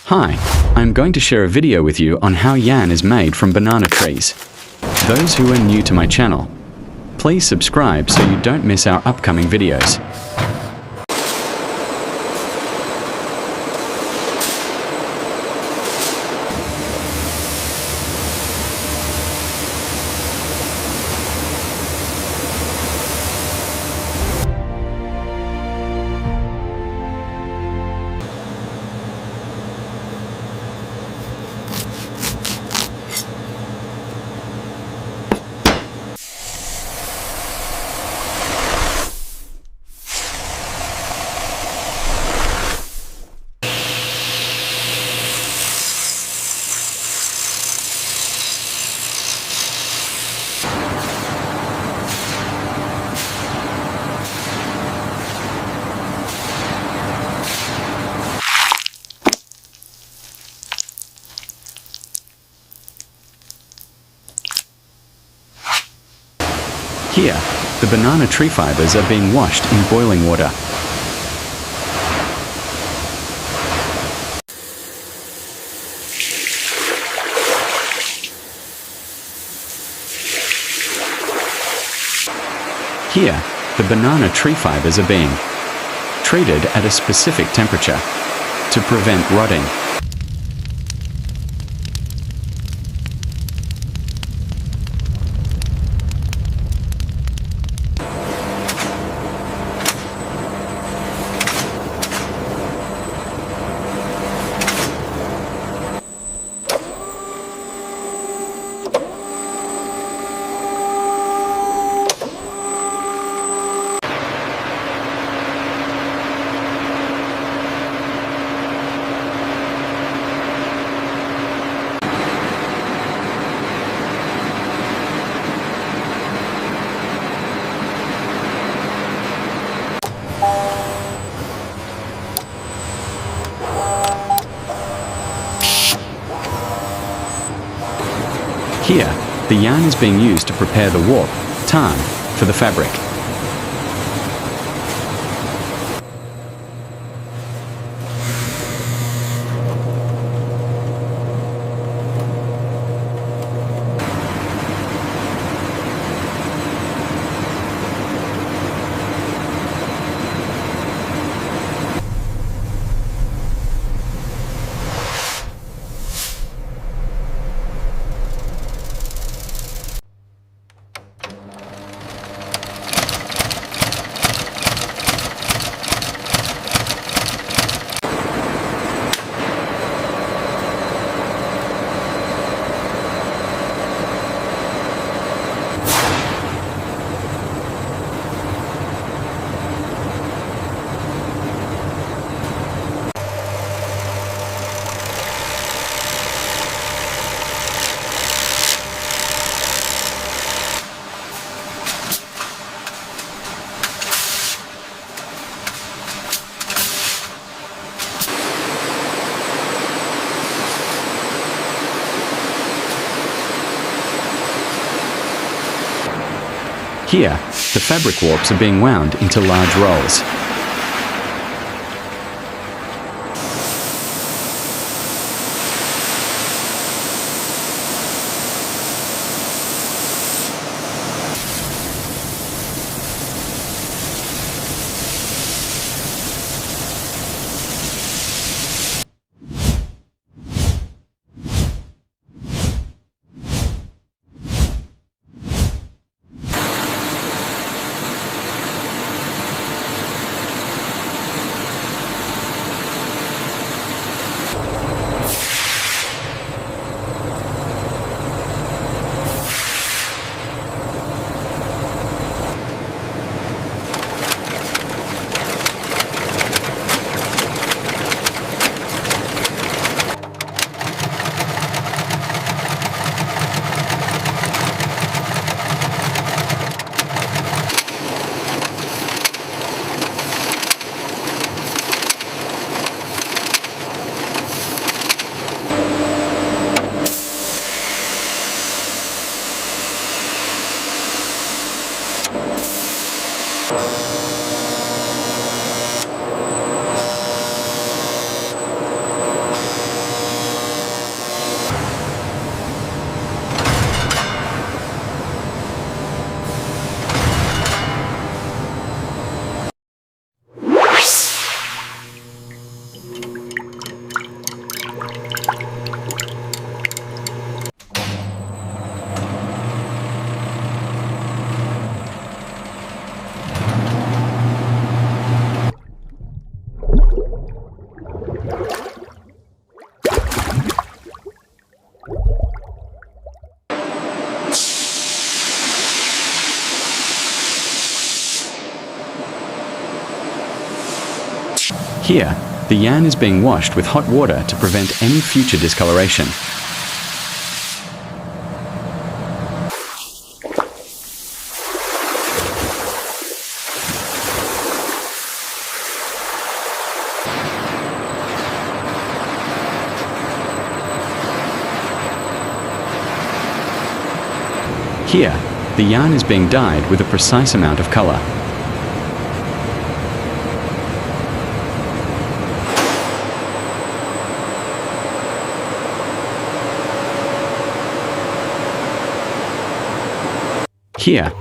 Hi, I'm going to share a video with you on how yarn is made from banana trees. Those who are new to my channel, please subscribe so you don't miss our upcoming videos. Here, the banana tree fibers are being washed in boiling water. Here, the banana tree fibers are being treated at a specific temperature to prevent rotting. Here, the yarn is being used to prepare the warp, tarn, for the fabric. Here, the fabric warps are being wound into large rolls. Here, the yarn is being washed with hot water to prevent any future discoloration. Here, the yarn is being dyed with a precise amount of color. Here,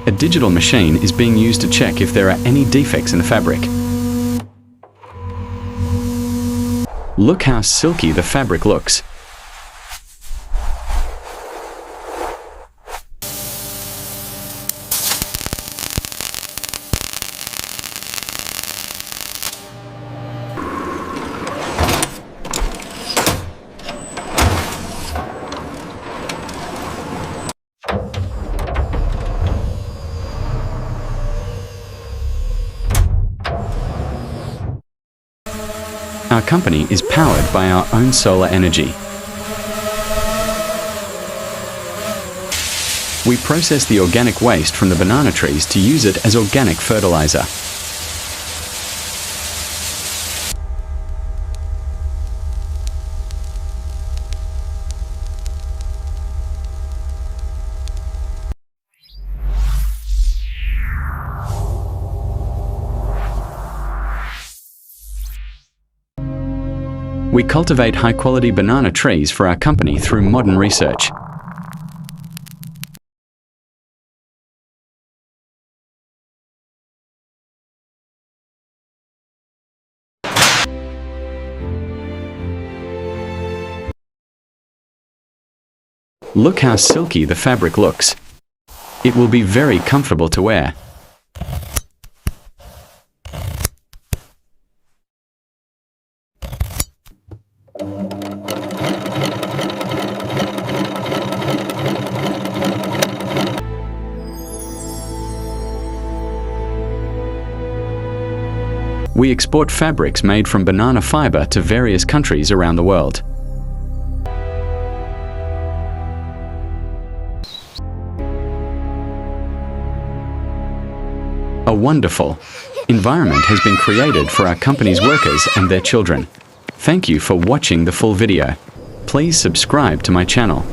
a digital machine is being used to check if there are any defects in the fabric. Look how silky the fabric looks. Our company is powered by our own solar energy. We process the organic waste from the banana trees to use it as organic fertilizer. We cultivate high-quality banana trees for our company through modern research. Look how silky the fabric looks. It will be very comfortable to wear. We export fabrics made from banana fiber to various countries around the world. A wonderful environment has been created for our company's workers and their children. Thank you for watching the full video. Please subscribe to my channel.